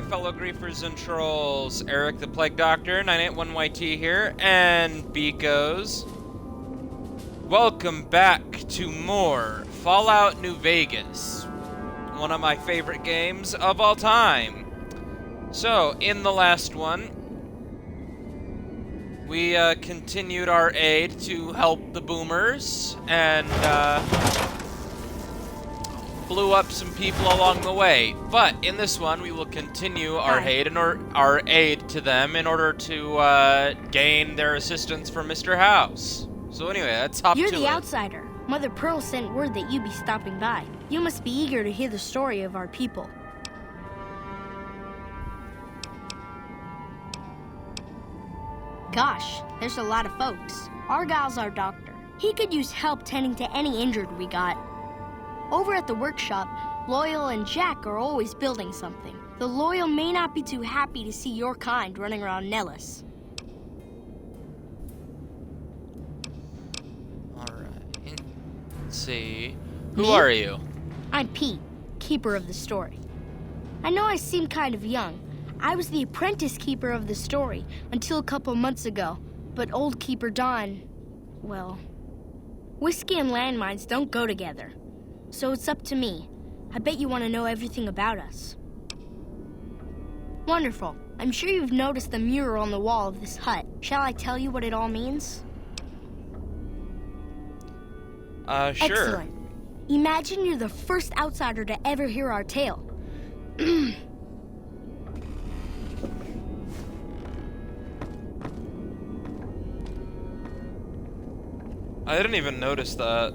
fellow griefers and trolls. Eric the Plague Doctor, 981YT here, and beekos. Welcome back to more Fallout New Vegas, one of my favorite games of all time. So, in the last one, we continued our aid to help the boomers, and blew up some people along the way. But in this one, we will continue our aid to them in order to gain their assistance from Mr. House. So anyway, let's hop to it. You're the outsider. Mother Pearl sent word that you'd be stopping by. You must be eager to hear the story of our people. Gosh, there's a lot of folks. Argyle's our doctor. He could use help tending to any injured we got. Over at the workshop, Loyal and Jack are always building something. The Loyal may not be too happy to see your kind running around Nellis. Alright. Let's see. Who are you? I'm Pete, keeper of the story. I know I seem kind of young. I was the apprentice keeper of the story until a couple months ago. But old Keeper Don, well, whiskey and landmines don't go together. So it's up to me. I bet you want to know everything about us. Wonderful. I'm sure you've noticed the mural on the wall of this hut. Shall I tell you what it all means? Sure. Excellent. Imagine you're the first outsider to ever hear our tale. I didn't even notice that.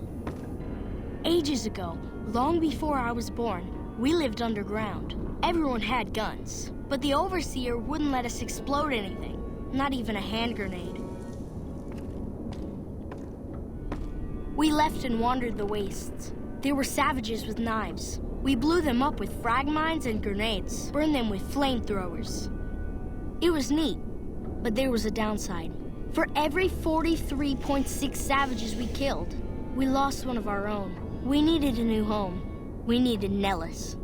Ages ago, long before I was born, we lived underground. Everyone had guns, but the Overseer wouldn't let us explode anything, not even a hand grenade. We left and wandered the wastes. There were savages with knives. We blew them up with frag mines and grenades, burned them with flamethrowers. It was neat, but there was a downside. For every 43.6 savages we killed, we lost one of our own. We needed a new home. We needed Nellis.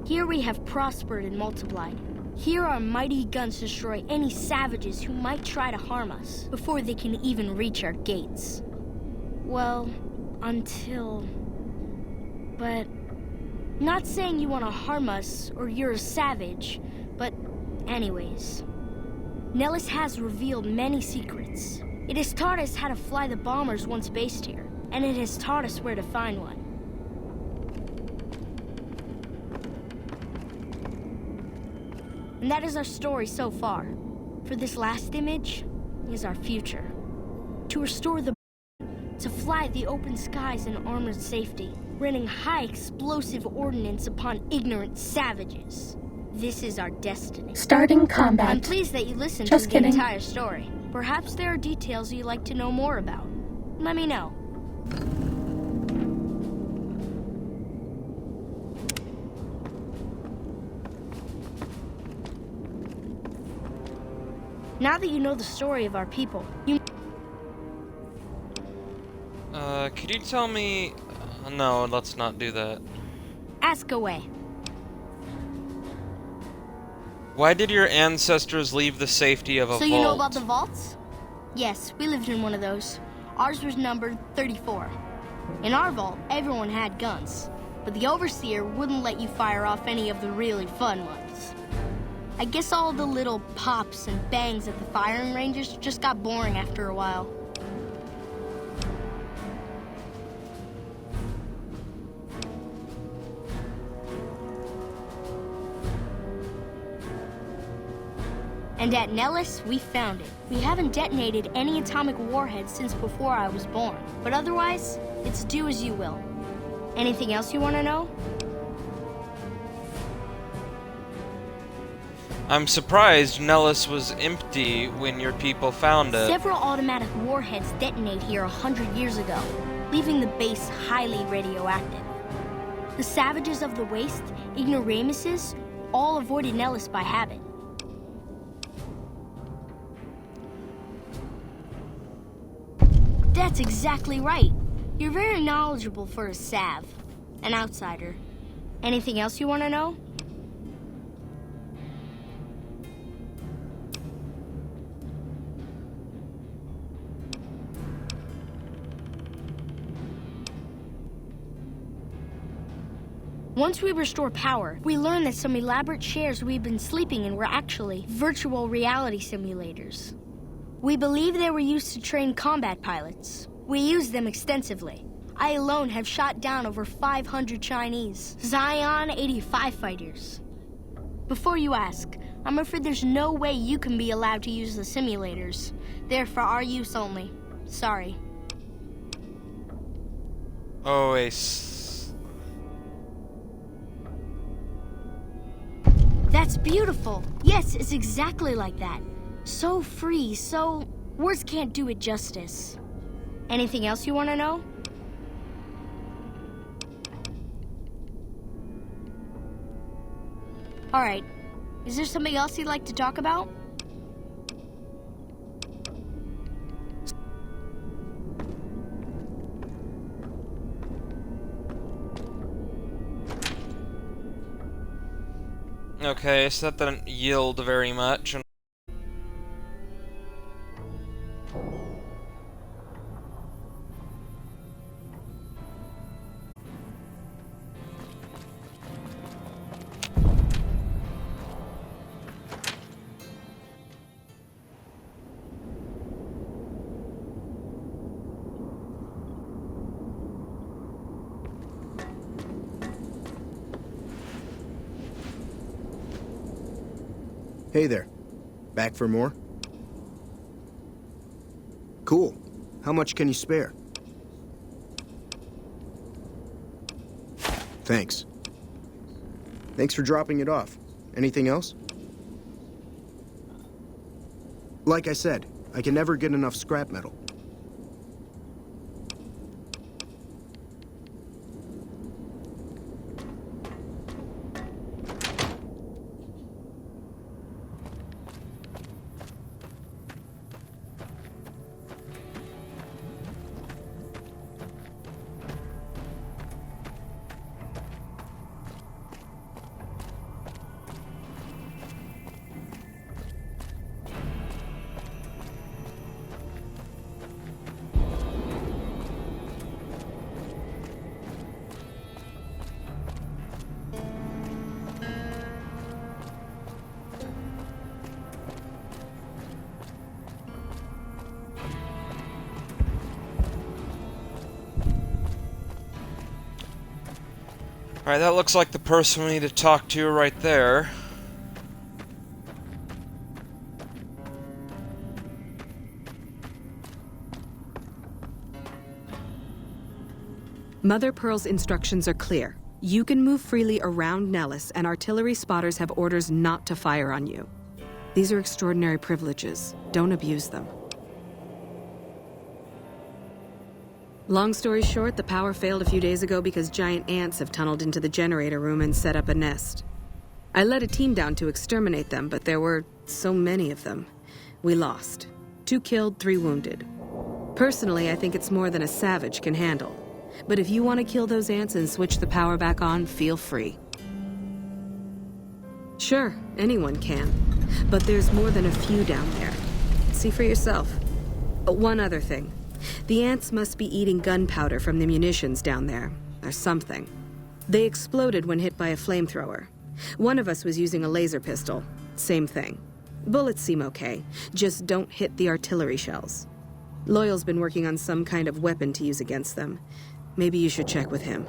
Here we have prospered and multiplied. Here our mighty guns destroy any savages who might try to harm us before they can even reach our gates. Well, until... But... Not saying you want to harm us or you're a savage, but anyways. Nellis has revealed many secrets. It has taught us how to fly the bombers once based here, and it has taught us where to find one. And that is our story so far. For this last image is our future. To restore the to fly the open skies in armored safety, raining high explosive ordnance upon ignorant savages. This is our destiny. Starting combat. I'm pleased that you listened to the entire story. Perhaps there are details you'd like to know more about. Let me know. Now that you know the story of our people, you... Could you tell me... No, let's not do that. Ask away. Why did your ancestors leave the safety of a vault? So you know about the vaults? Yes, we lived in one of those. Ours was numbered 34. In our vault, everyone had guns, but the Overseer wouldn't let you fire off any of the really fun ones. I guess all the little pops and bangs at the firing ranges just got boring after a while. And at Nellis, we found it. We haven't detonated any atomic warheads since before I was born. But otherwise, it's do as you will. Anything else you want to know? I'm surprised Nellis was empty when your people found it. Several automatic warheads detonate here 100 years ago, leaving the base highly radioactive. The savages of the waste, ignoramuses, all avoided Nellis by habit. That's exactly right. You're very knowledgeable for a Sav. An outsider. Anything else you want to know? Once we restore power, we learn that some elaborate chairs we've been sleeping in were actually virtual reality simulators. We believe they were used to train combat pilots. We use them extensively. I alone have shot down over 500 Chinese Zion 85 fighters. Before you ask, I'm afraid there's no way you can be allowed to use the simulators. They're for our use only. Sorry. That's beautiful. Yes, it's exactly like that. So free, so... words can't do it justice. Anything else you want to know? All right. Is there something else you'd like to talk about? Okay, so that didn't yield very much. Hey there. Back for more? Cool. How much can you spare? Thanks. Thanks for dropping it off. Anything else? Like I said, I can never get enough scrap metal. Alright, that looks like the person we need to talk to right there. Mother Pearl's instructions are clear. You can move freely around Nellis, and artillery spotters have orders not to fire on you. These are extraordinary privileges. Don't abuse them. Long story short, the power failed a few days ago because giant ants have tunneled into the generator room and set up a nest. I led a team down to exterminate them, but there were so many of them. We lost. 2 killed, 3 wounded. Personally, I think it's more than a savage can handle. But if you want to kill those ants and switch the power back on, feel free. Sure, anyone can. But there's more than a few down there. See for yourself. One other thing. The ants must be eating gunpowder from the munitions down there, or something. They exploded when hit by a flamethrower. One of us was using a laser pistol. Same thing. Bullets seem okay, just don't hit the artillery shells. Loyal's been working on some kind of weapon to use against them. Maybe you should check with him.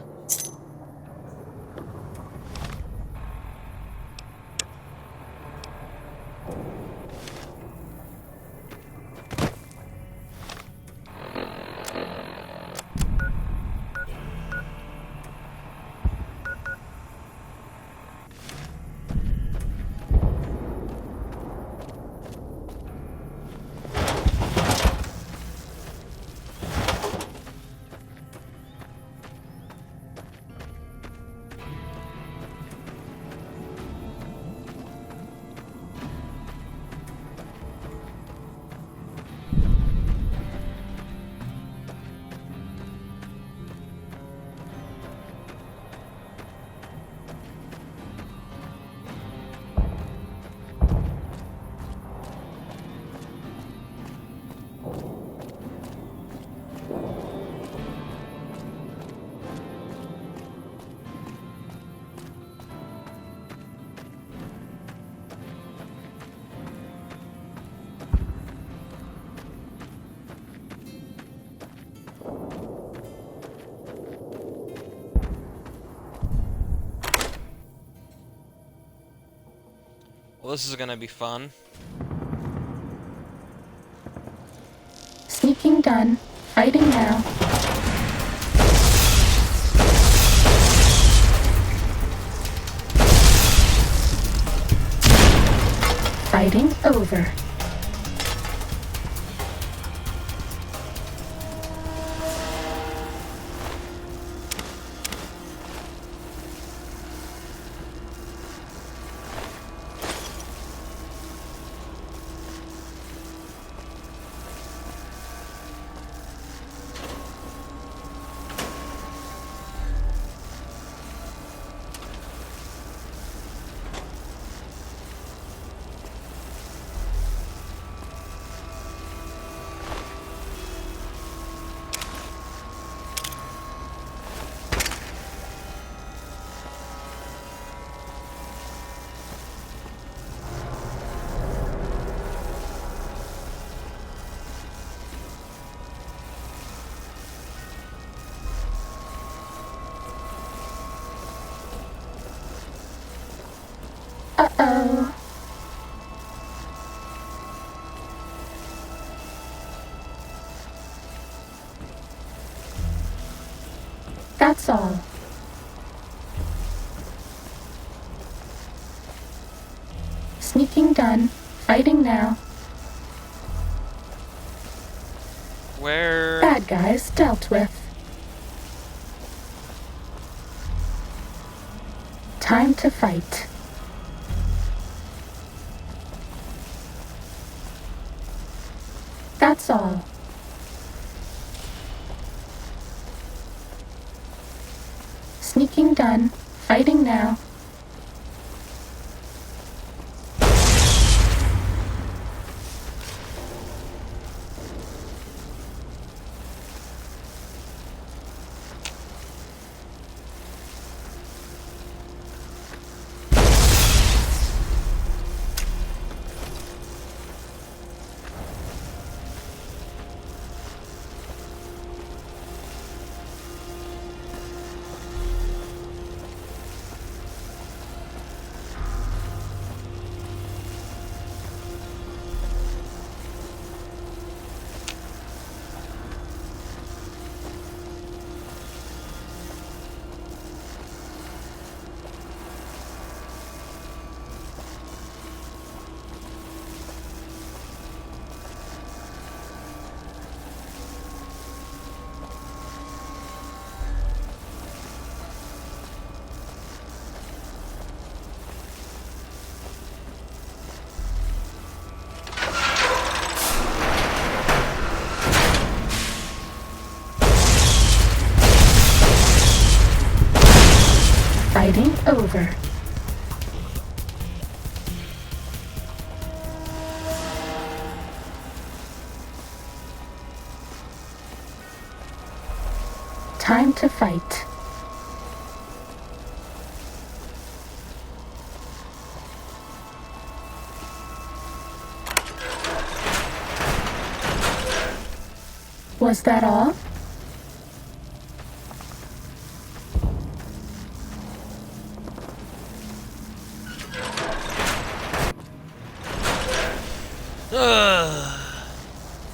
Well, this is gonna be fun. Sneaking done. Fighting now. Fighting over. Uh-oh. That's all. Sneaking done. Fighting now. Where? Bad guys dealt with. Time to fight. That's all. Sneaking done. Fighting now. Fighting over. Time to fight. Was that all?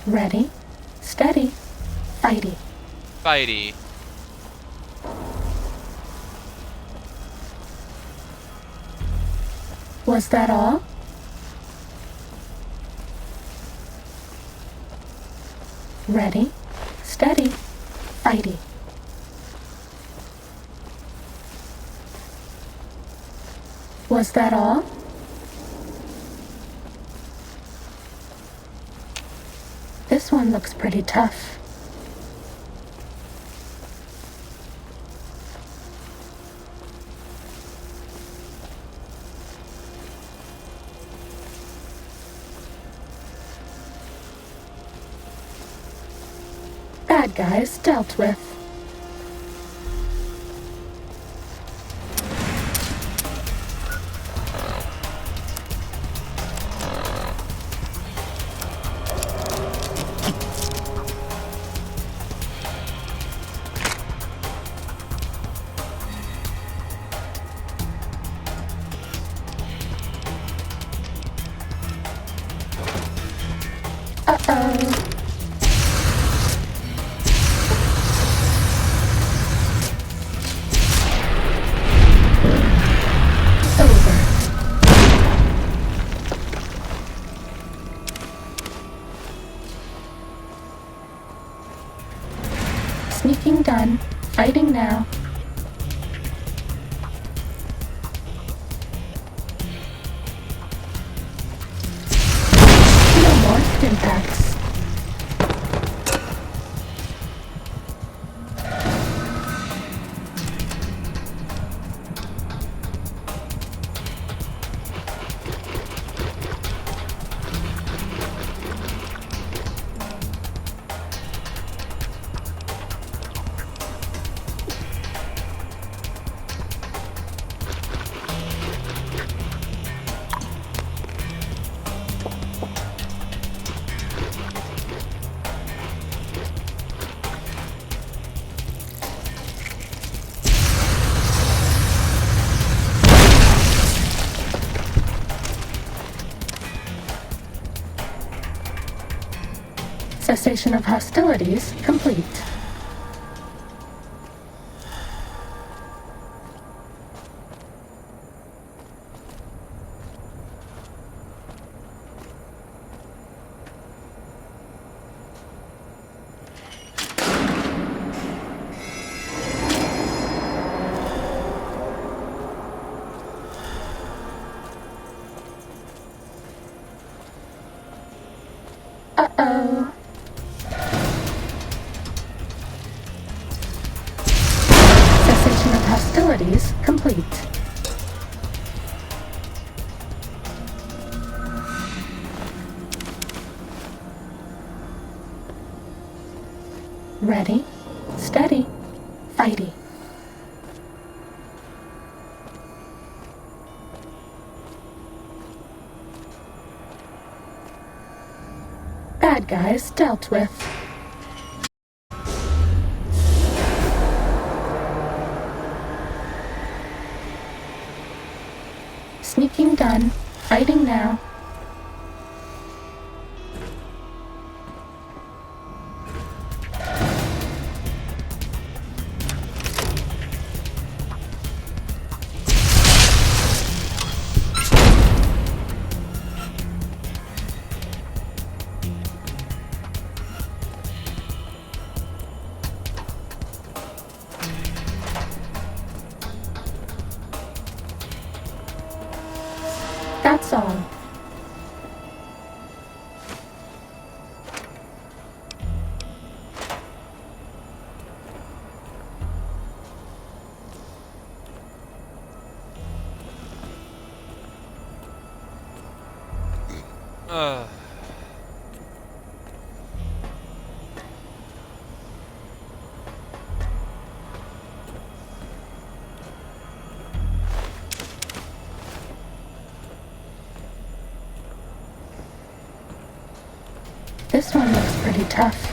Ready, steady, fighty. Fighty. Was that all? Ready, steady, fighty. Was that all? This one looks pretty tough. Bad guys dealt with. now. Xenomorph impacts. Cessation of hostilities complete. Uh-oh. Cessation of hostilities complete. Ready, steady, fighty. Bad guys dealt with. Sneaking done. Fighting now. That's all. Ugh. This one looks pretty tough.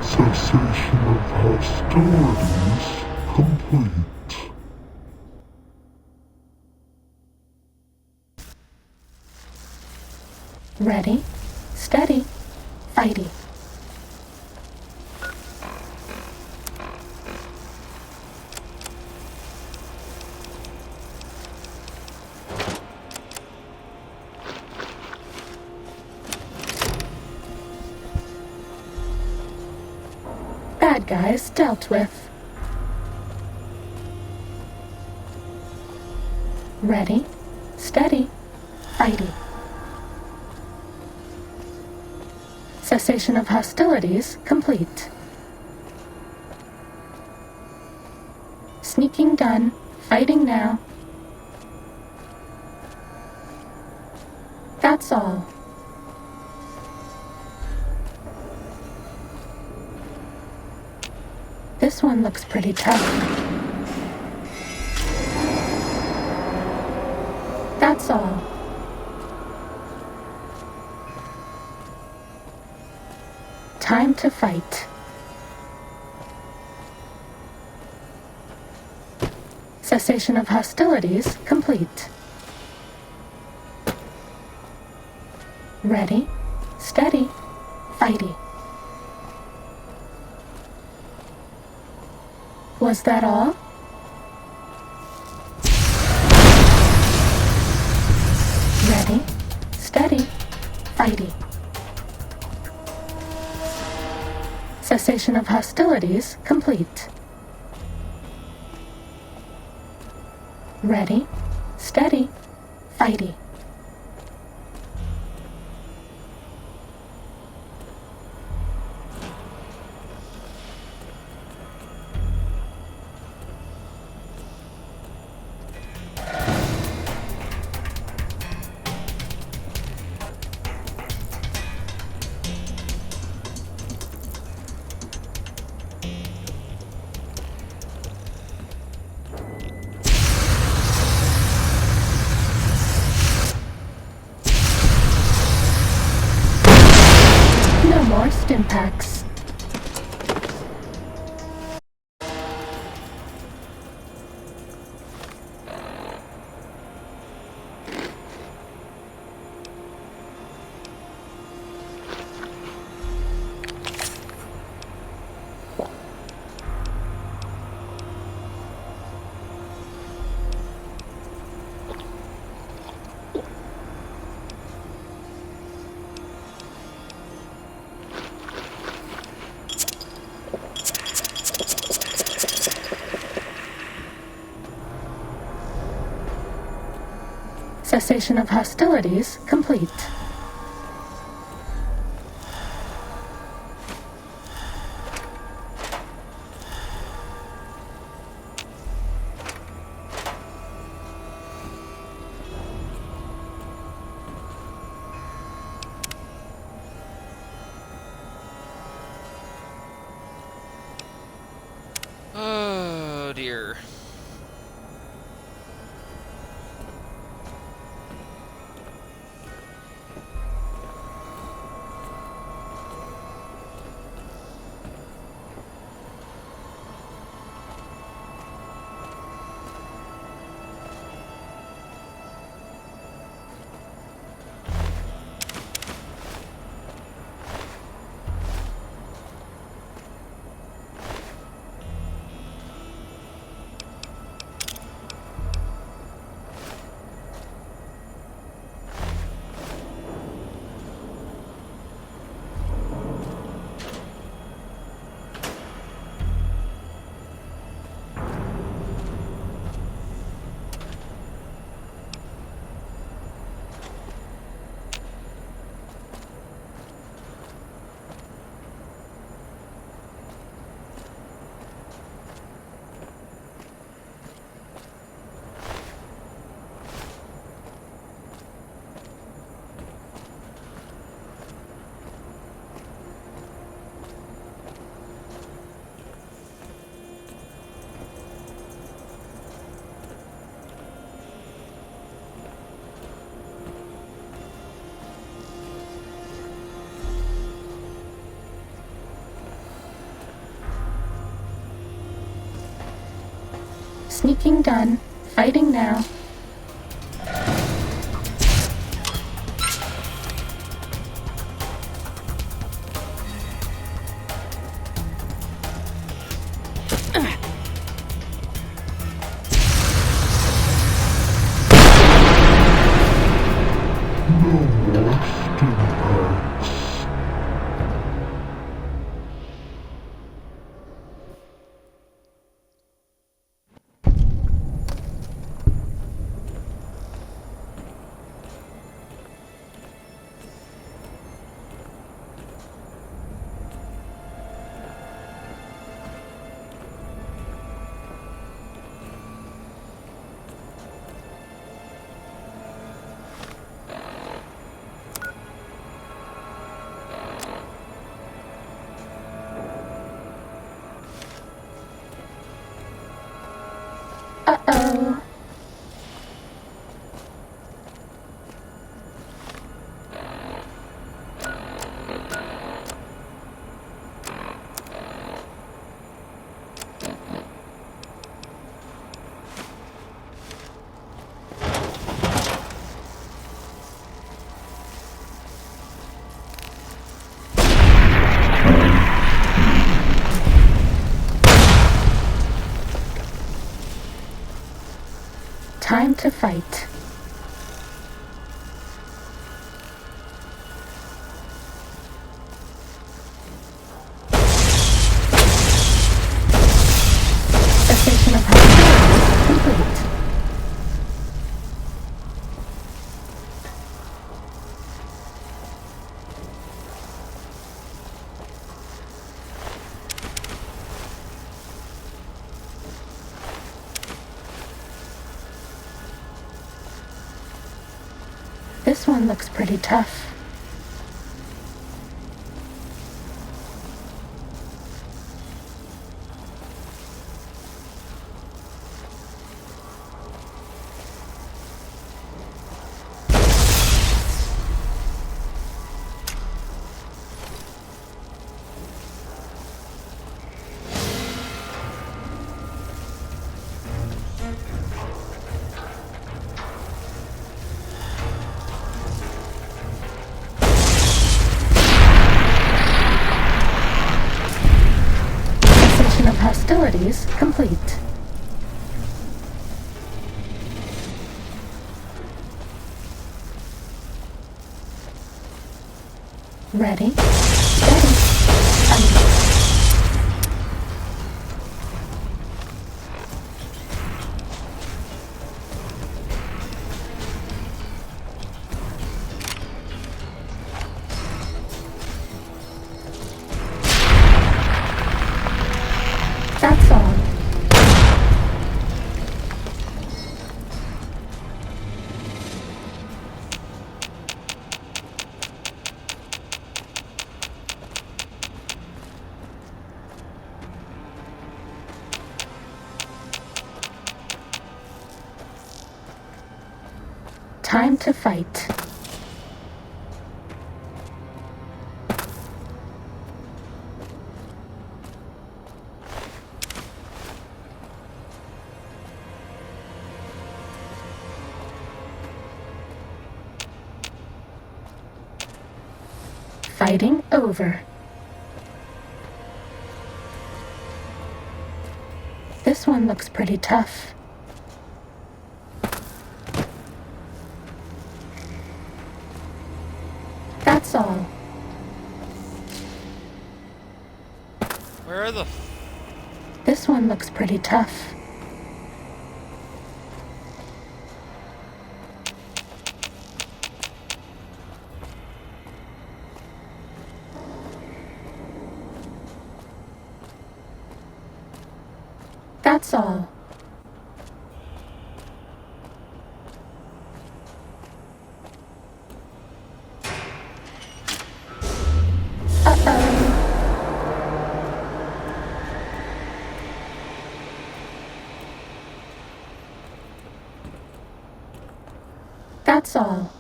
Cessation of hostilities complete. Ready, steady, fighty. Bad guys dealt with. Ready, steady, fighty. Cessation of hostilities complete. Sneaking done. Fighting now. That's all. This one looks pretty tough. That's all. Time to fight. Cessation of hostilities complete. Ready, steady, fighty. Was that all? Ready, steady, Fighty. Cessation of hostilities complete. Ready, steady, fighty. No more stim packs. Cessation of hostilities complete. Oh dear. Sneaking done. Fighting now. No more stim packs. Uh-oh. Time to fight. This one looks pretty tough. Cessation of hostilities complete. Ready, steady, fight. That's all. Time to fight. Fighting over. This one looks pretty tough. That's all. Where are the This one looks pretty tough. That's all. Uh-oh. That's all.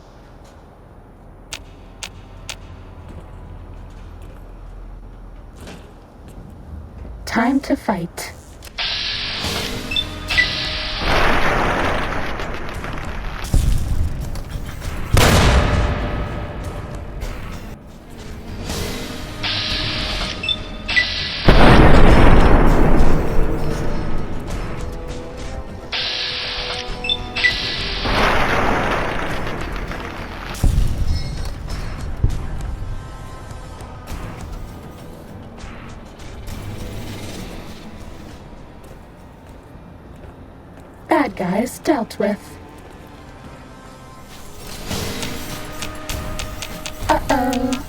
Time to fight. Bad guys dealt with. Uh-oh.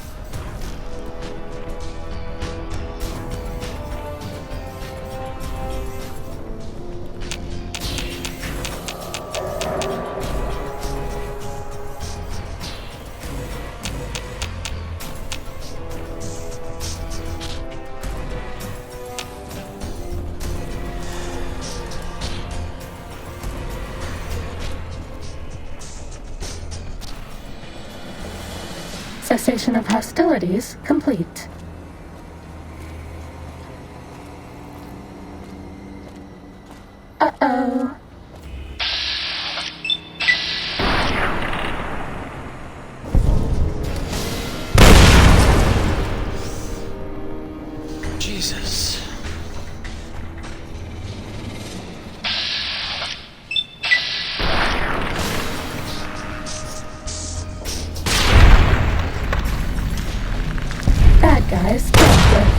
Cessation of hostilities complete. Uh-oh. Jesus. Bad guys dealt with.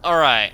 All right.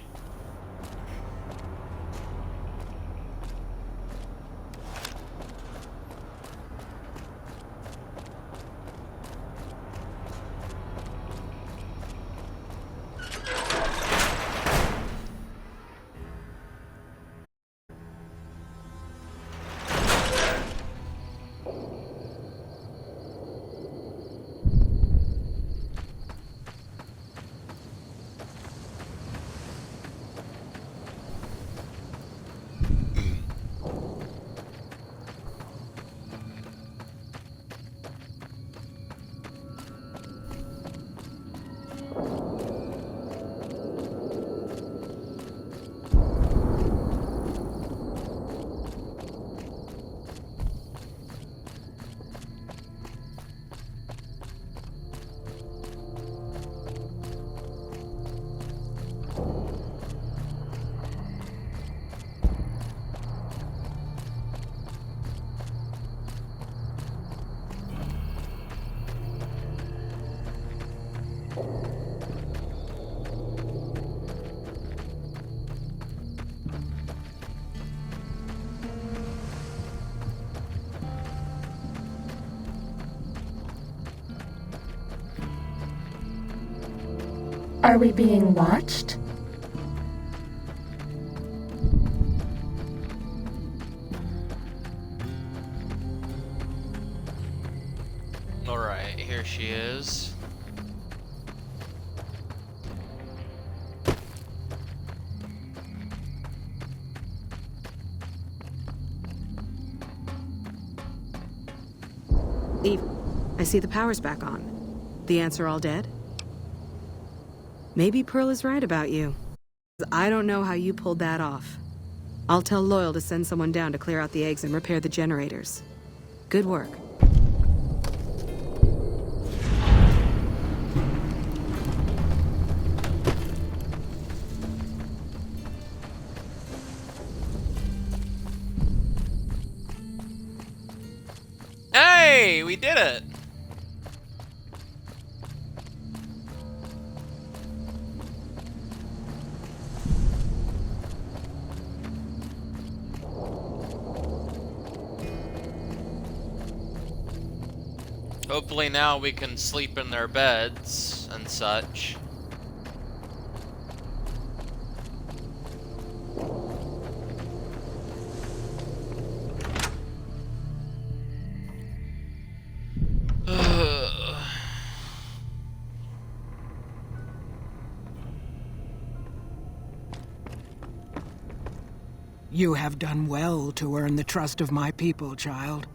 Are we being watched? Alright, here she is. Eve, I see the power's back on. The ants are all dead? Maybe Pearl is right about you. I don't know how you pulled that off. I'll tell Loyal to send someone down to clear out the eggs and repair the generators. Good work. Hey, we did it! Hopefully now we can sleep in their beds and such. You have done well to earn the trust of my people, child.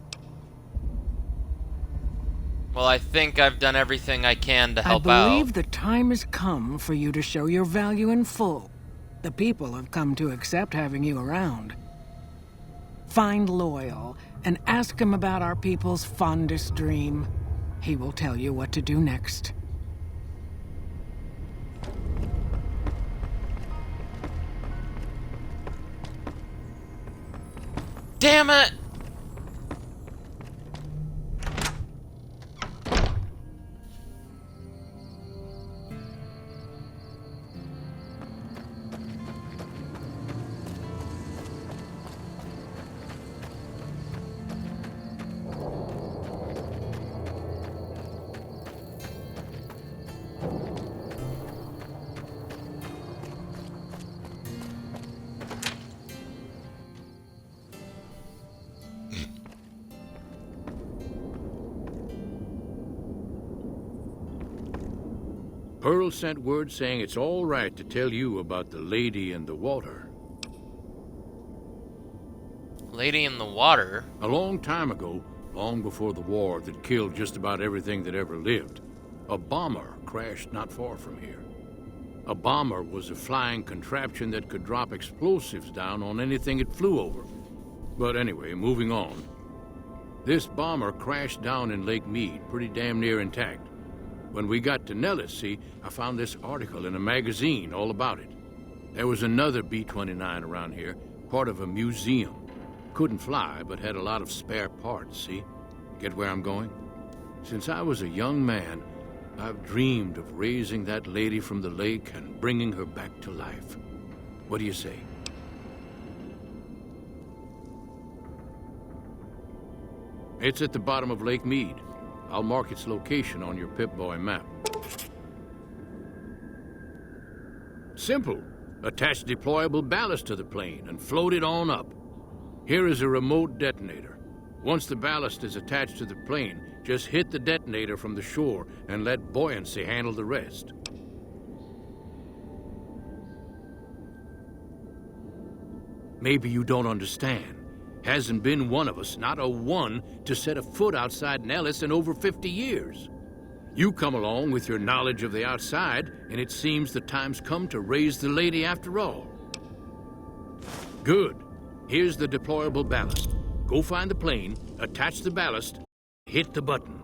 Well, I think I've done everything I can to help I believe out. the time has come for you to show your value in full. The people have come to accept having you around. Find Loyal and ask him about our people's fondest dream. He will tell you what to do next. Damn it! Pearl sent word saying it's all right to tell you about the lady in the water. Lady in the water? A long time ago, long before the war that killed just about everything that ever lived, a bomber crashed not far from here. A bomber was a flying contraption that could drop explosives down on anything it flew over. But anyway, moving on. This bomber crashed down in Lake Mead, pretty damn near intact. When we got to Nellis, see, I found this article in a magazine all about it. There was another B-29 around here, part of a museum. Couldn't fly, but had a lot of spare parts, see? Get where I'm going? Since I was a young man, I've dreamed of raising that lady from the lake and bringing her back to life. What do you say? It's at the bottom of Lake Mead. I'll mark its location on your Pip-Boy map. Simple. Attach deployable ballast to the plane and float it on up. Here is a remote detonator. Once the ballast is attached to the plane, just hit the detonator from the shore and let buoyancy handle the rest. Maybe you don't understand. Hasn't been one of us, not a one, to set a foot outside Nellis in over 50 years. You come along with your knowledge of the outside, and it seems the time's come to raise the lady after all. Good. Here's the deployable ballast. Go find the plane, attach the ballast, hit the button.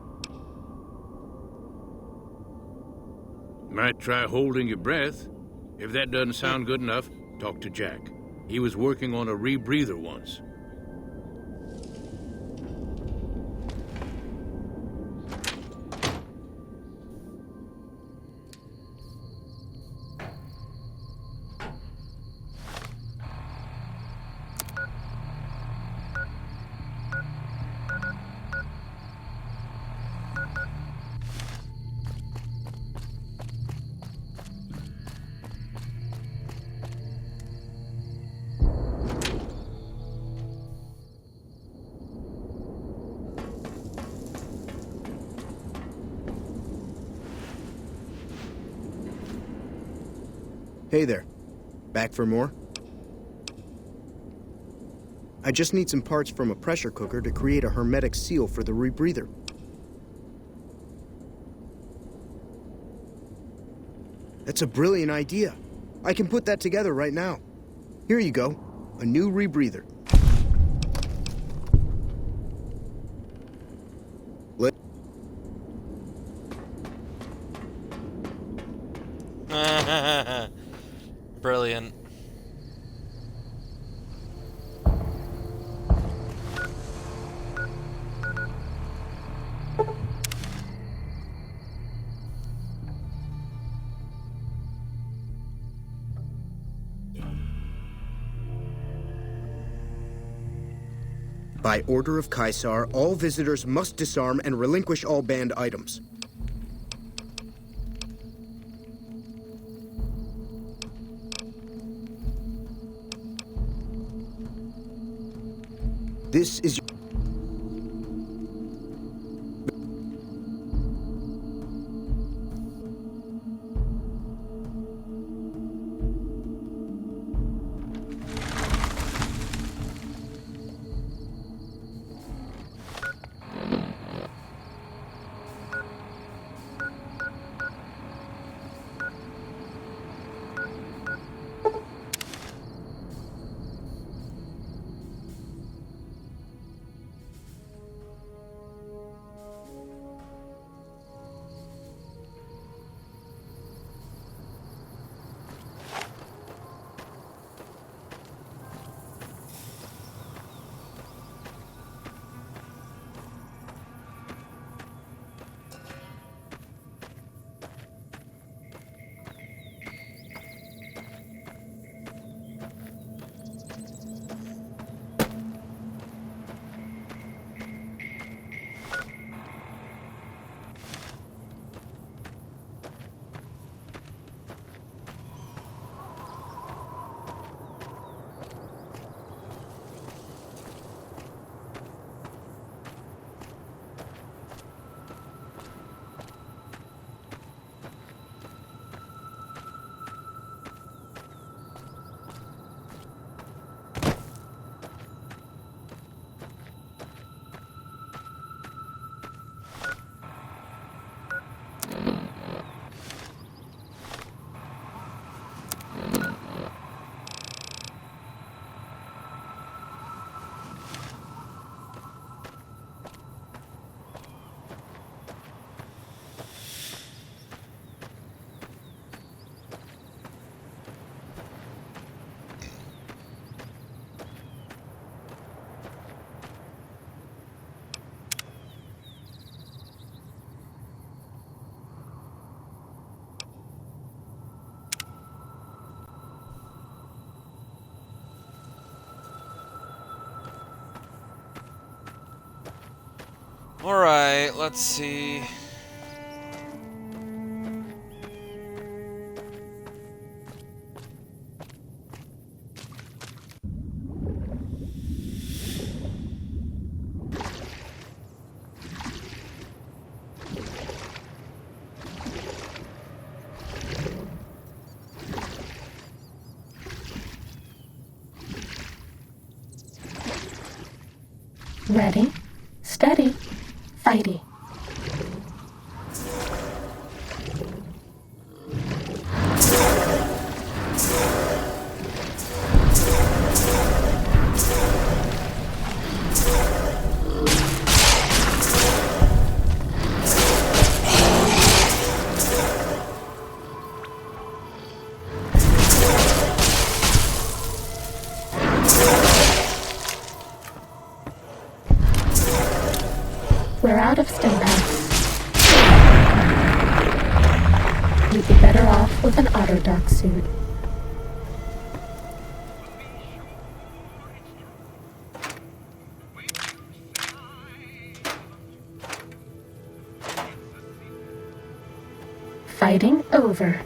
Might try holding your breath. If that doesn't sound good enough, talk to Jack. He was working on a rebreather once. Hey there. Back for more? I just need some parts from a pressure cooker to create a hermetic seal for the rebreather. That's a brilliant idea. I can put that together right now. Here you go. A new rebreather. Brilliant. By order of Caesar, all visitors must disarm and relinquish all banned items. This is your... Alright, let's see. Ready, steady, fighty. We're out of stimpaks. You'd be better off with an auto dark suit. Fighting over.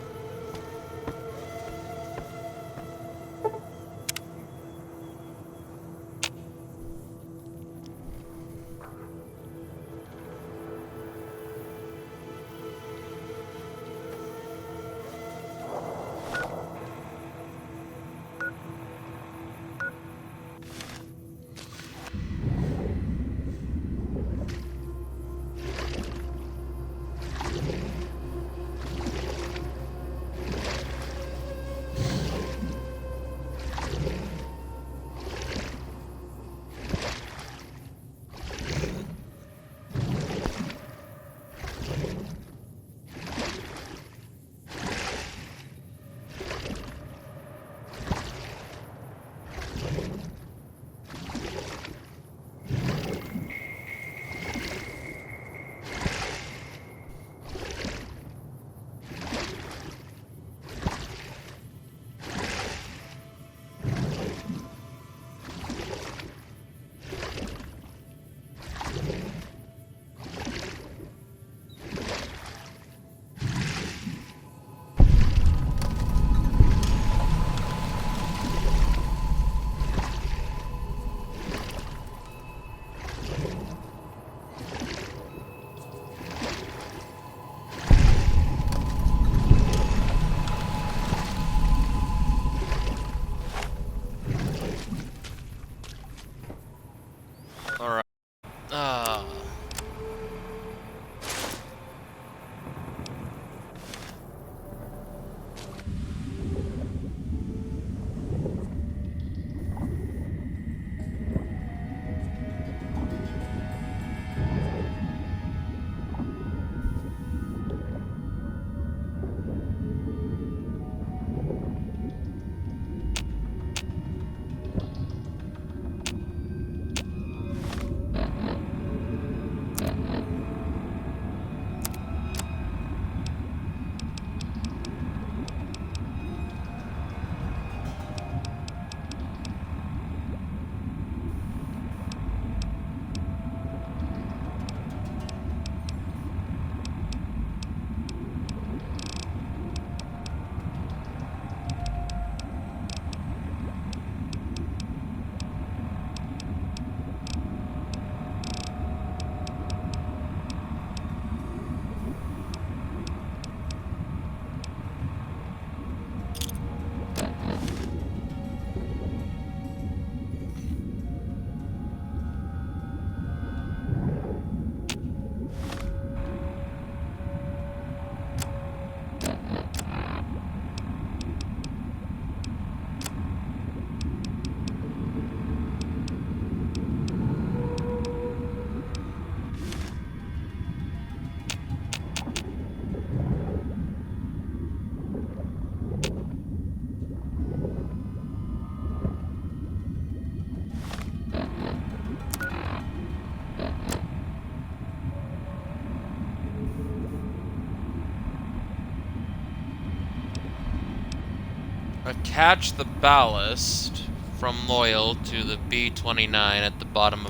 Attach the ballast from Loyal to the B-29 at the bottom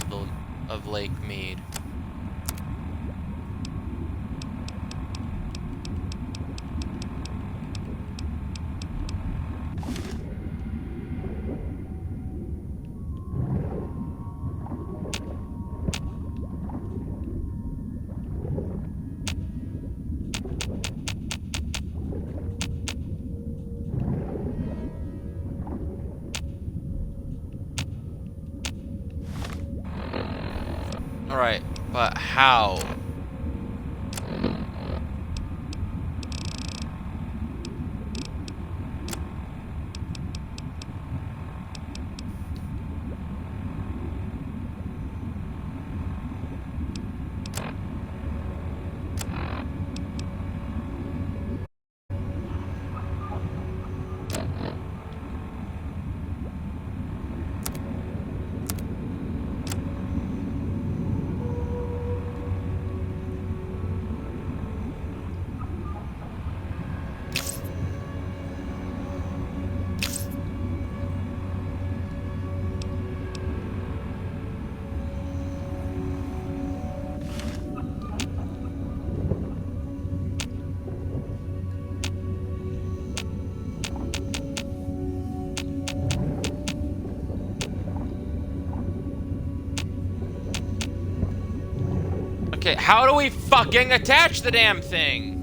of Lake Mead. Alright, but how? Okay, how do we fucking attach the damn thing?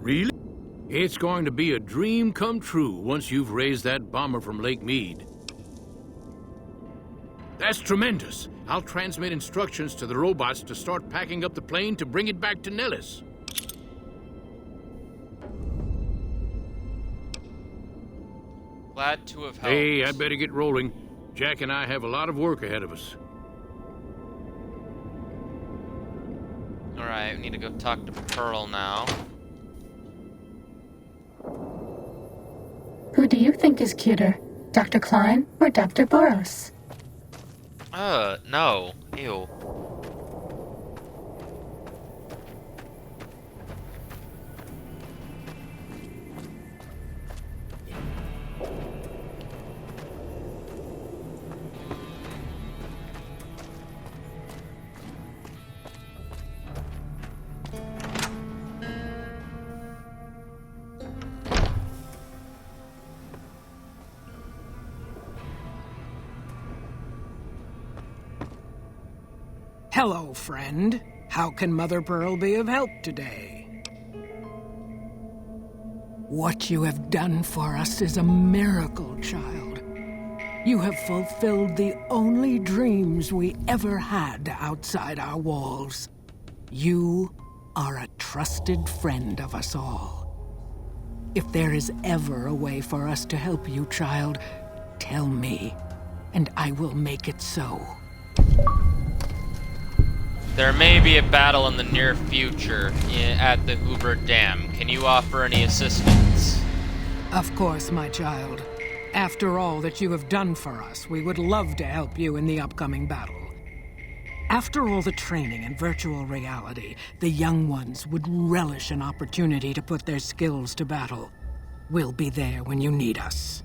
Really? It's going to be a dream come true once you've raised that bomber from Lake Mead. That's tremendous. I'll transmit instructions to the robots to start packing up the plane to bring it back to Nellis. Glad to have helped. Hey, I better get rolling. Jack and I have a lot of work ahead of us. Alright, we need to go talk to Pearl now. Who do you think is cuter, Dr. Klein or Dr. Boros? No. Ew. Hello, friend. How can Mother Pearl be of help today? What you have done for us is a miracle, child. You have fulfilled the only dreams we ever had outside our walls. You are a trusted friend of us all. If there is ever a way for us to help you, child, tell me, and I will make it so. There may be a battle in the near future at the Hoover Dam. Can you offer any assistance? Of course, my child. After all that you have done for us, we would love to help you in the upcoming battle. After all the training in virtual reality, the young ones would relish an opportunity to put their skills to battle. We'll be there when you need us.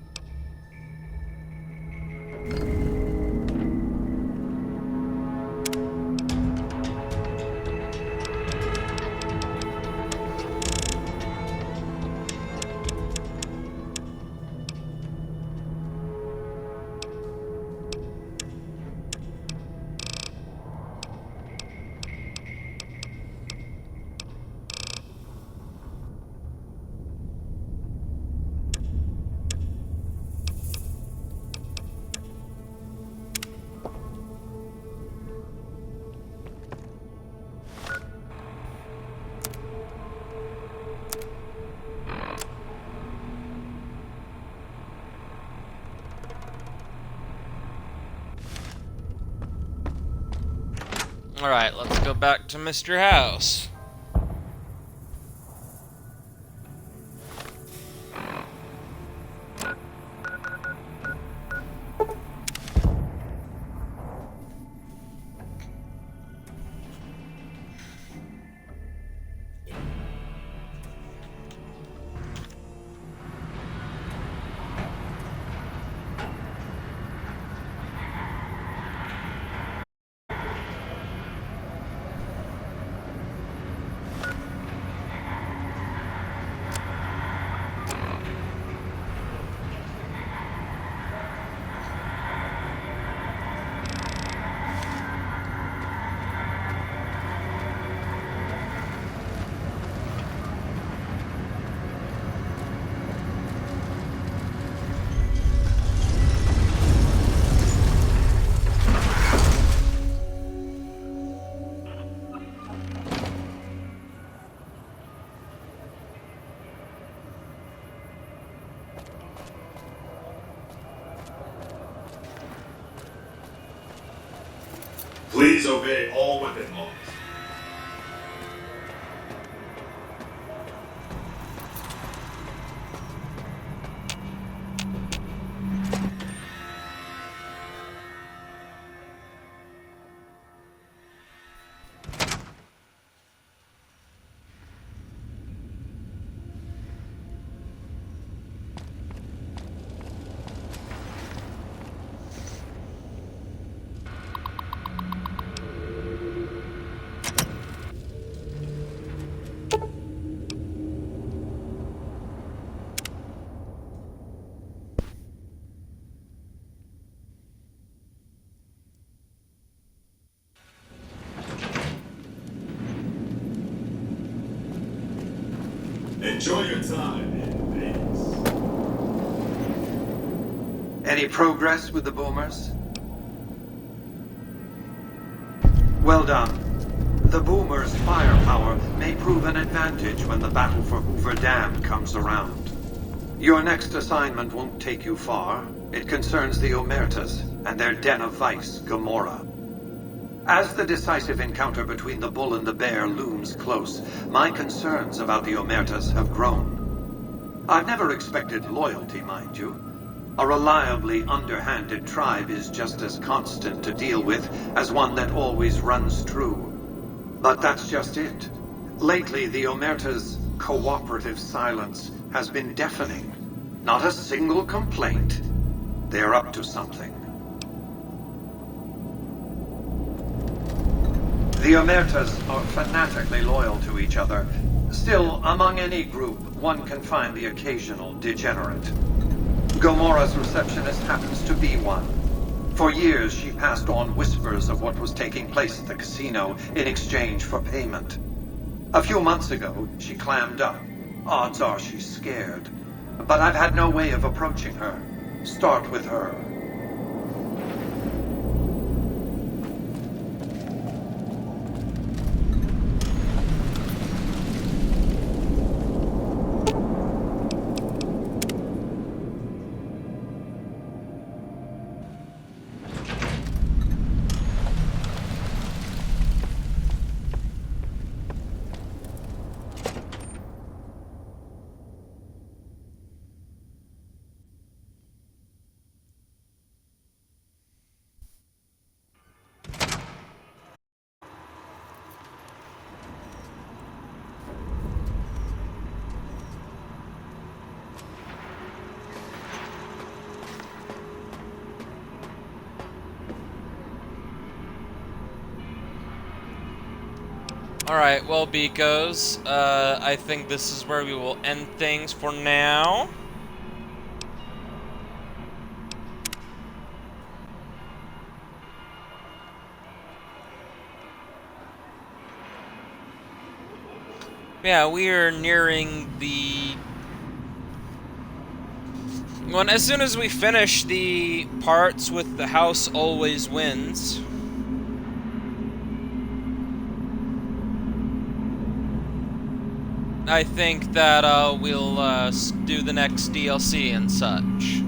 Alright, let's go back to Mr. House. Please obey all weapon laws. Enjoy your time in Vegas. Any progress with the boomers? Well done. The boomers' firepower may prove an advantage when the battle for Hoover Dam comes around. Your next assignment won't take you far. It concerns the Omertas and their den of vice, Gomorrah. As the decisive encounter between the bull and the bear looms close, my concerns about the Omertas have grown. I've never expected loyalty, mind you. A reliably underhanded tribe is just as constant to deal with as one that always runs true. But that's just it. Lately, the Omerta's cooperative silence has been deafening. Not a single complaint. They're up to something. The Omertas are fanatically loyal to each other. Still, among any group, one can find the occasional degenerate. Gomorrah's receptionist happens to be one. For years, she passed on whispers of what was taking place at the casino in exchange for payment. A few months ago, she clammed up. Odds are she's scared. But I've had no way of approaching her. Start with her. Alright, well, beekos, I think this is where we will end things for now. Yeah, we are nearing the... Well, as soon as we finish the parts with the house always wins... I think that we'll do the next DLC and such.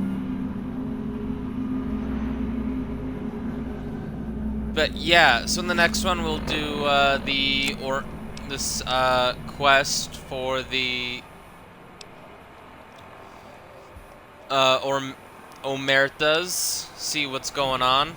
But yeah, so in the next one we'll do this quest for the Omertas. See what's going on.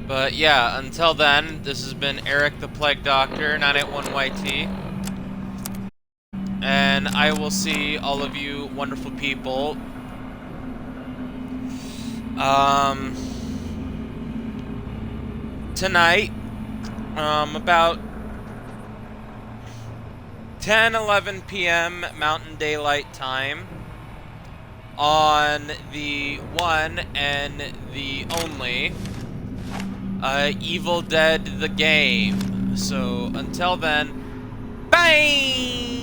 But yeah, until then, this has been Eric the Plague Doctor, 981YT. And I will see all of you wonderful people tonight, about 10-11 p.m. Mountain Daylight Time on the one and the only Evil Dead the game. So until then, bye!